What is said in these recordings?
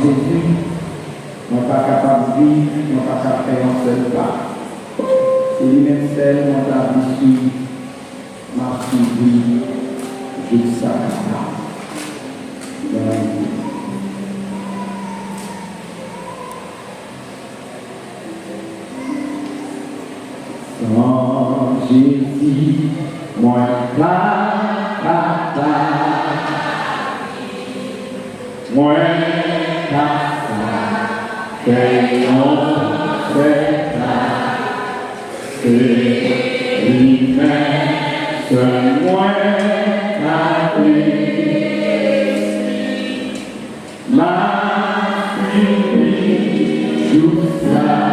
Jésus, on n'est pas capable de vivre, on n'est pas capable de faire un seul pas. C'est lui-même seul, on a vécu, m'a suivi jusqu'à la fin. Sans Jésus, moi pas capable, moi capable, c'est non c'est c'est lui-même, c'est moi capable, m'a suivi jusqu'à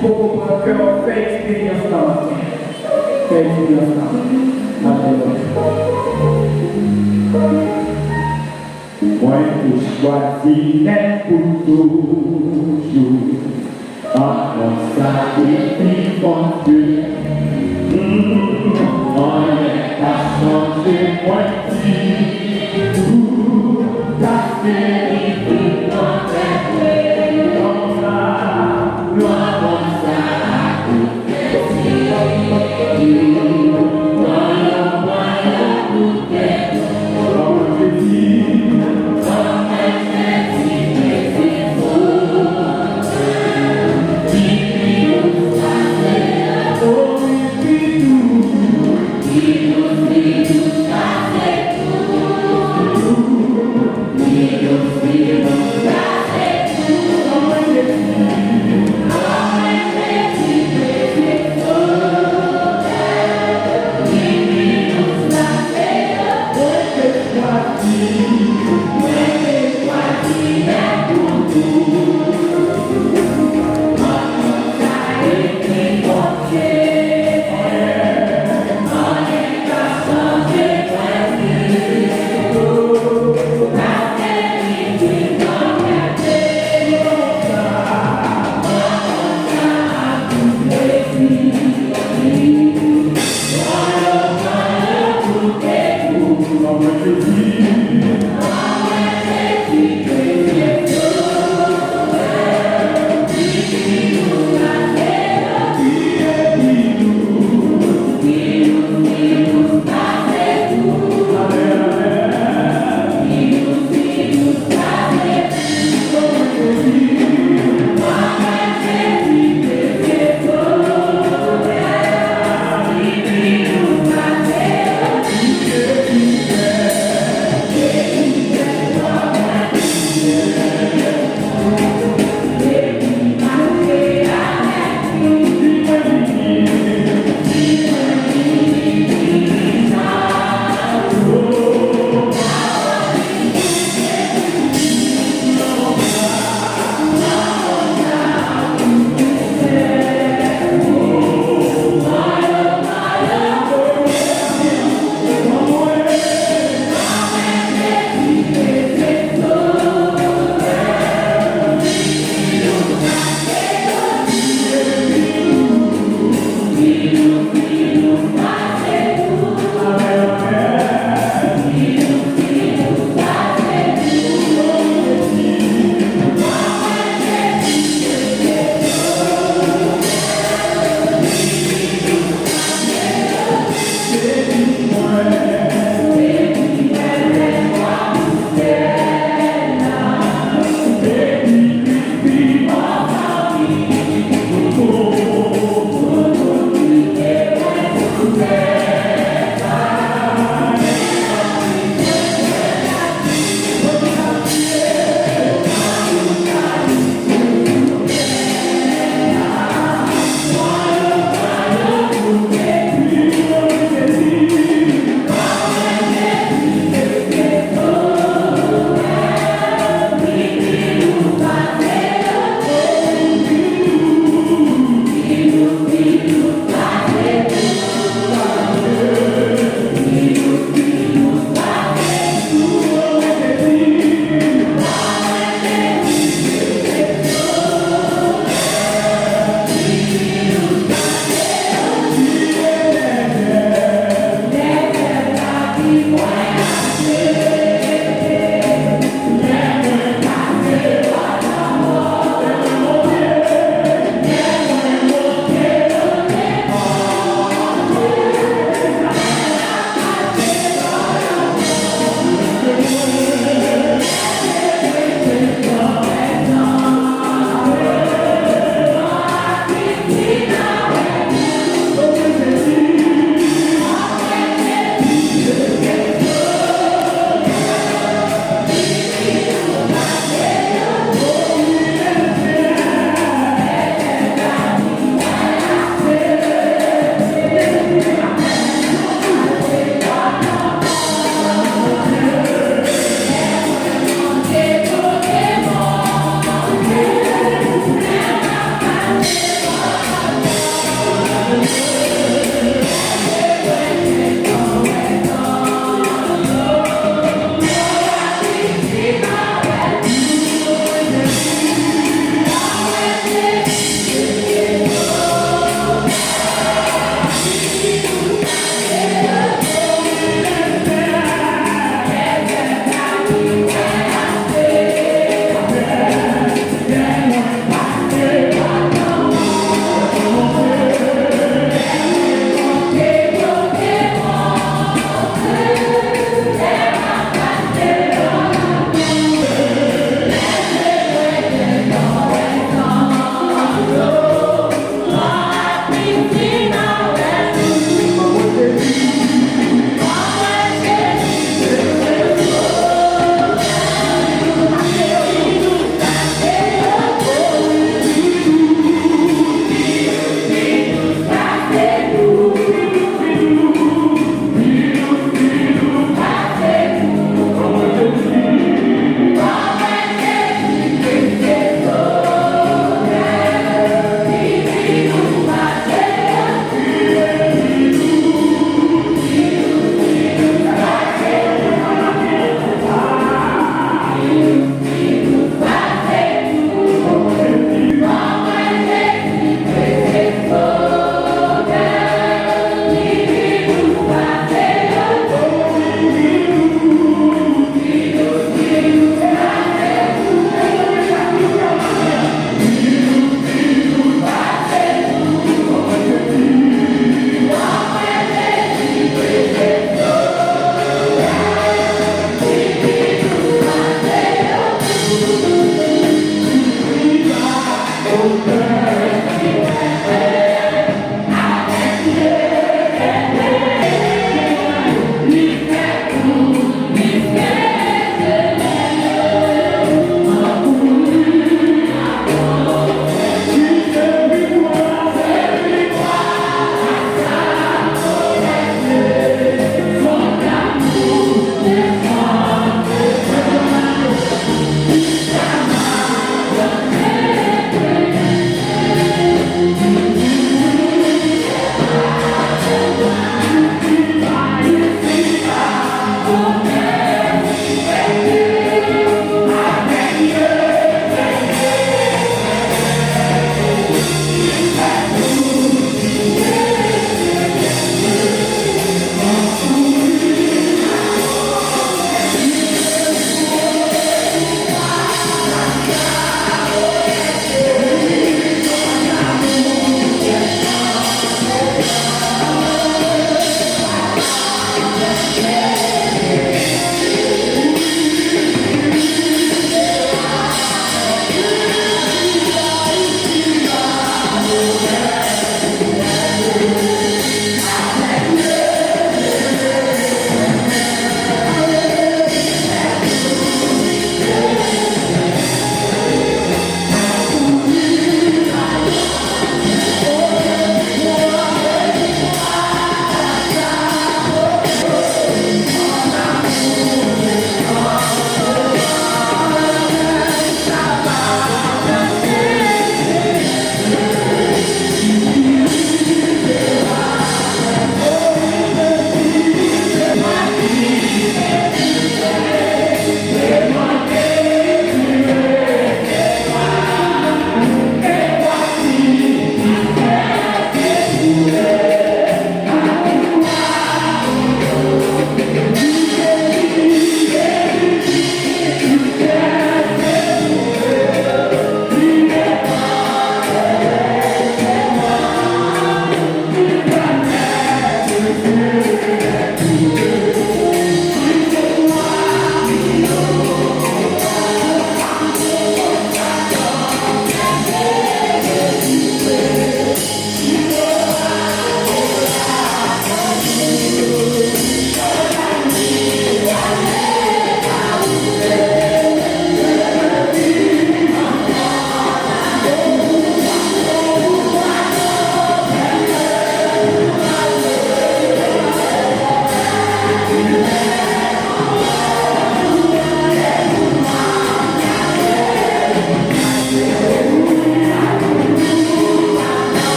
faut comprendre que on fait expérience là. Fait expérience là. Alléluia. Moi, je choisirai pour toujours. En sacrifice pour Dieu. On n'est pas changé, moi, ta vérité, notre comme ça, nous avons ça à tout. Comme je dis,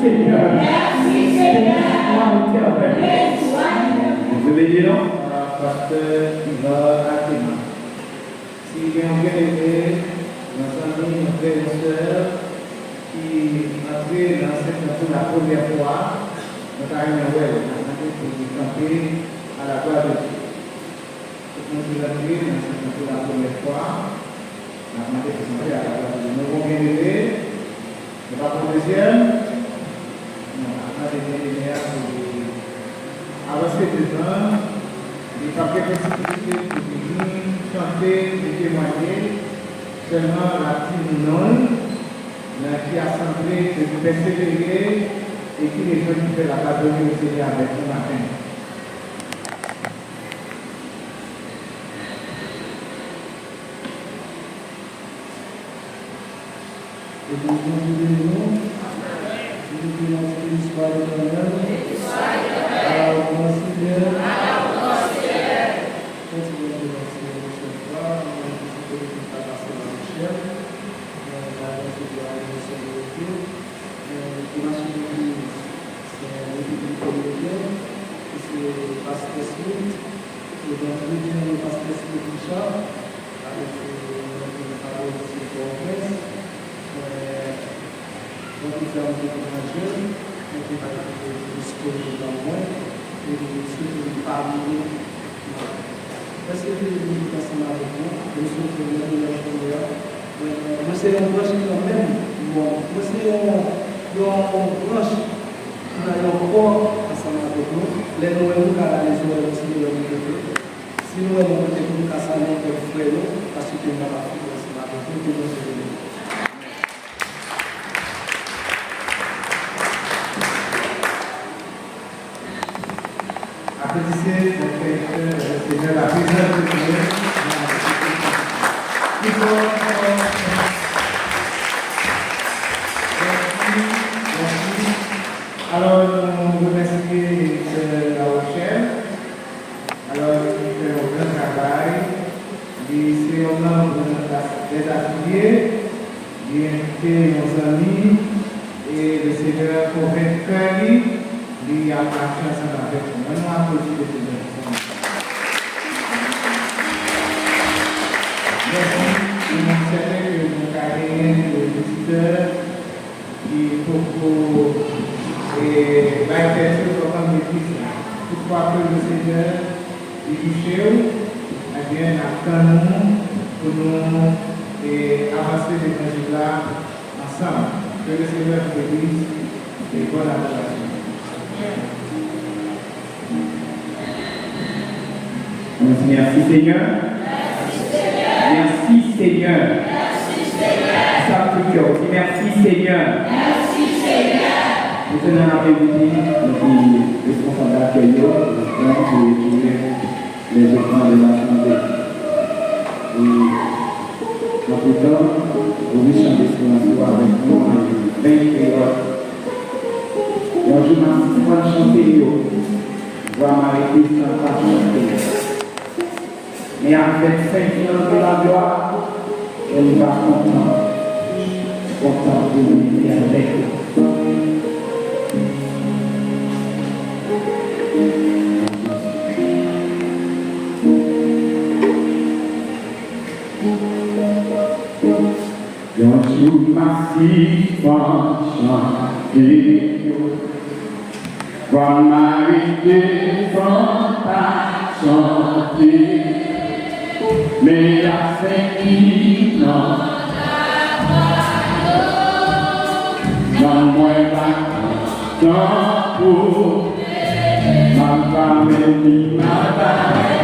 Seigneur. pasteur Ivan Altima. Si bien aidé nos amis, nos frères et sœurs qui entraient dans cette pour la première fois, nous avons pour camper à la gloire de Dieu. Tout le monde qui est entré dans cette pour la première fois, nous avons demandé pour camper à la gloire de Dieu. Nous avons bien aidé, nous pas pour deuxième, nous avons demandé pour avancer dedans. Il n'y a pas de possibilité de venir chanter, de témoigner, seulement la petite non, qui a semblé de persévérer et qui les gens qui fait la pardonner au Seigneur avec nous matin. Et nous nous disons l'histoire de l'éternel, à la considère. Você é um branche também, bom. Você é um branche na Yoko, essa matéria, lendo o cara ali sobre o Senhor do se não é uma coisa que nunca sabe que é freio, acho que não vai ficar essa matéria, que você Applaudissez le Seigneur, la présence de Dieu. Alors, nous remercions La Rochelle. Alors, il fait un grand travail. C'est un membre des affiliés. Il a invité nos amis et le Seigneur convaincu. Il a marché ensemble avec nous. Nous applaudissons le Seigneur. Merci. Nous savons que nous avons des visiteurs qui pour l'intercession comme l'église. Pourquoi que le Seigneur est touché, eh bien, attendons pour nous avancer l'évangile là ensemble. Que le Seigneur vous bénisse et bonne adoration. Merci Seigneur. Merci Seigneur. Ça tout cœur. Merci Seigneur. Nous tenons à réunir les responsables d'accueil pour les enfants de la santé. Et en tout temps, vous chanter sur la avec nous en 20 périodes. Et un jour, je vais chanter, je vais m'arrêter sans pas chanter. Mais avec 5 ans de la gloire, elle va content de venir avec nous. Joue massif en chanter, comme m'arrêter sans ta chanter, mais la fin qui n'en moi la temps pour ma famille, ma famille,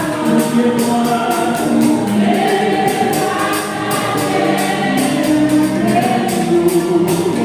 Thank you.